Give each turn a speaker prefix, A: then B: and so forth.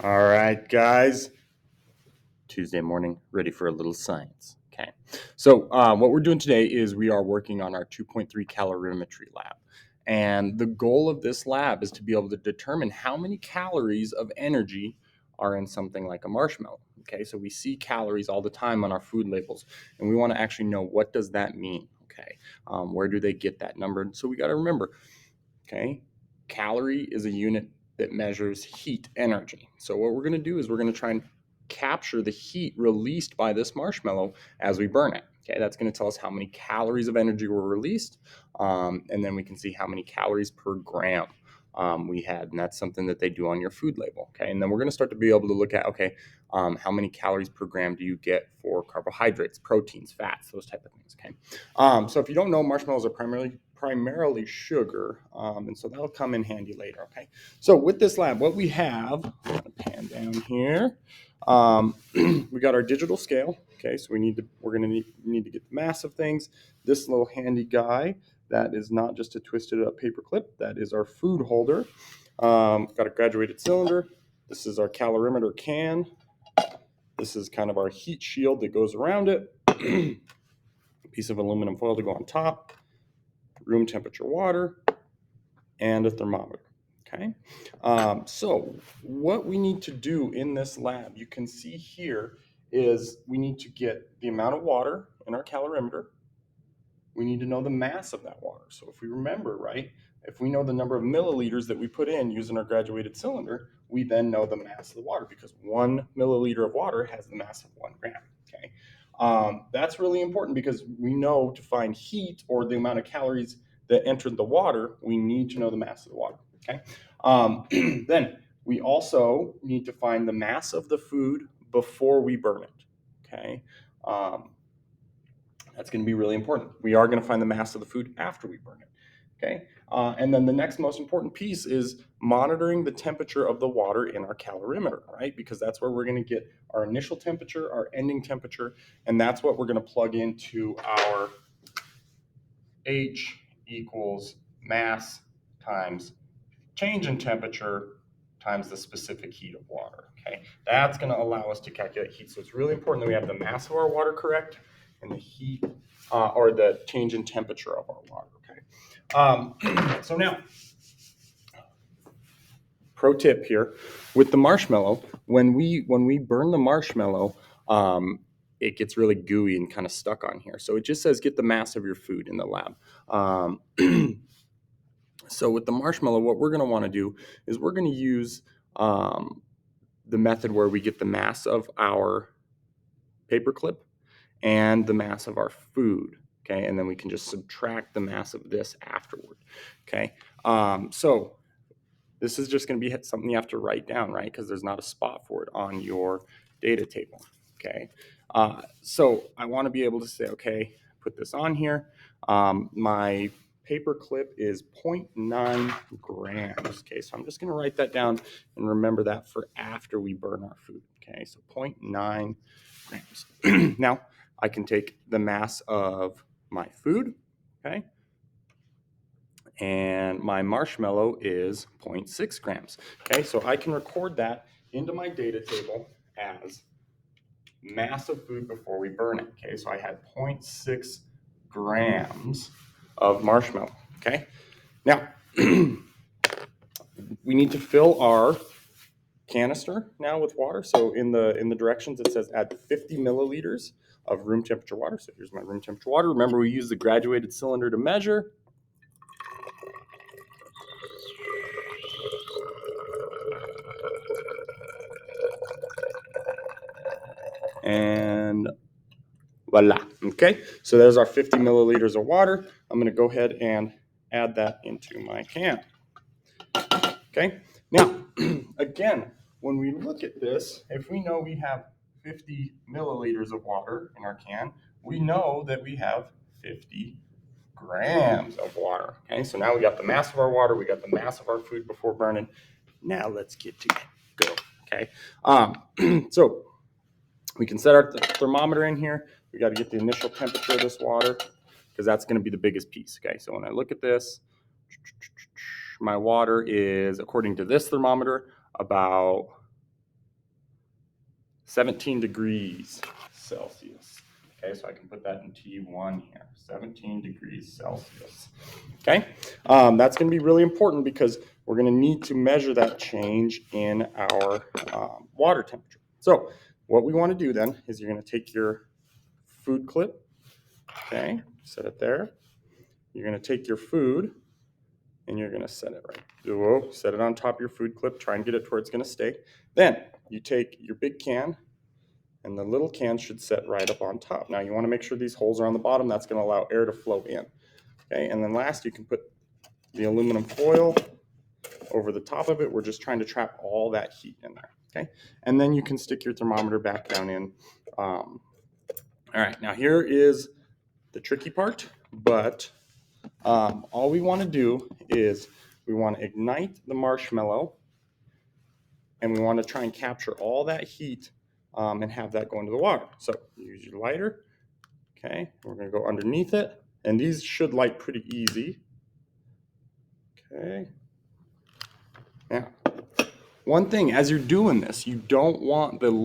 A: All right, guys. Tuesday morning, ready for a little science. Okay. So, what we're doing today is we are working on our 2.3 calorimetry lab. And the goal of this lab is to be able to determine how many calories of energy are in something like a marshmallow. Okay. So, we see calories all the time on our food labels, and we want to actually know what does that mean. Okay. Where do they get that number? So, we got to remember, okay, calorie is a unit that measures heat energy. So what we're going to do is we're going to try and capture the heat released by this marshmallow as we burn it. Okay, that's going to tell us how many calories of energy were released, and then we can see how many calories per gram we had, and that's something that they do on your food label. Okay, and then we're going to start to be able to look at, okay, how many calories per gram do you get for carbohydrates, proteins, fats, those type of things. Okay, so if you don't know, marshmallows are primarily sugar, and so that'll come in handy later. Okay, so with this lab, what we have, I'm gonna pan down here. We got our digital scale. Okay, so we're gonna need to get the mass of things. This little handy guy, that is not just a twisted up paper clip. That is our food holder. Got a graduated cylinder. This is our calorimeter can. This is kind of our heat shield that goes around it. A piece of aluminum foil to go on top. Room temperature water, and a thermometer. Okay, so what we need to do in this lab, you can see here, is we need to get the amount of water in our calorimeter. We need to know the mass of that water. So if we remember, right, if we know the number of milliliters that we put in using our graduated cylinder, we then know the mass of the water, because 1 milliliter of water has the mass of 1 gram. Okay, that's really important because we know to find heat, or the amount of calories that entered the water, we need to know the mass of the water. Okay, then we also need to find the mass of the food before we burn it. Okay, that's going to be really important. We are going to find the mass of the food after we burn it. Okay, and then the next most important piece is monitoring the temperature of the water in our calorimeter, right? Because that's where we're going to get our initial temperature, our ending temperature, and that's what we're going to plug into our H equals mass times change in temperature times the specific heat of water. Okay, that's going to allow us to calculate heat. So it's really important that we have the mass of our water correct and the heat, or the change in temperature of our water. Okay, so now, pro tip here with the marshmallow: when we burn the marshmallow, it gets really gooey and kind of stuck on here. So it just says get the mass of your food in the lab. So with the marshmallow, what we're going to want to do is we're going to use the method where we get the mass of our paper clip and the mass of our food. Okay, and then we can just subtract the mass of this afterward. Okay, so this is just going to be something you have to write down, right? Because there's not a spot for it on your data table. Okay, so I want to be able to say, okay, put this on here. My paper clip is 0.9 grams. Okay, so I'm just going to write that down and remember that for after we burn our food. Okay, so 0.9 grams. Now, I can take the mass of my food, okay, and my marshmallow is 0.6 grams. Okay, so I can record that into my data table as mass of food before we burn it. Okay, so I had 0.6 grams of marshmallow. Okay, now we need to fill our canister now with water. So in the directions it says add 50 milliliters of room temperature water. So here's my room temperature water. Remember, we use the graduated cylinder to measure. And voila. Okay, so there's our 50 milliliters of water. I'm going to go ahead and add that into my can. Okay, now, again, when we look at this, if we know we have 50 milliliters of water in our can, we know that we have 50 grams of water. Okay, so now we got the mass of our water, we got the mass of our food before burning. Now let's get to go. Okay, so we can set our thermometer in here. We got to get the initial temperature of this water, because that's going to be the biggest piece. Okay, so when I look at this, my water is, according to this thermometer, about 17 degrees Celsius. Okay, so I can put that in T1 here, 17 degrees Celsius. Okay, that's going to be really important because we're going to need to measure that change in our water temperature. So what we want to do then is you're going to take your food clip, okay, set it there. You're going to take your food and you're going to set it right. Whoa, set it on top of your food clip, try and get it to where it's going to stay. Then you take your big can, and the little can should set right up on top. Now you want to make sure these holes are on the bottom. That's going to allow air to flow in. Okay, and then last you can put the aluminum foil over the top of it. We're just trying to trap all that heat in there. Okay, and then you can stick your thermometer back down in. All right, now here is the tricky part, but all we want to do is we want to ignite the marshmallow, and we want to try and capture all that heat and have that go into the water. So use your lighter. Okay, we're going to go underneath it, and these should light pretty easy. Okay. Now, one thing as you're doing this, you don't want the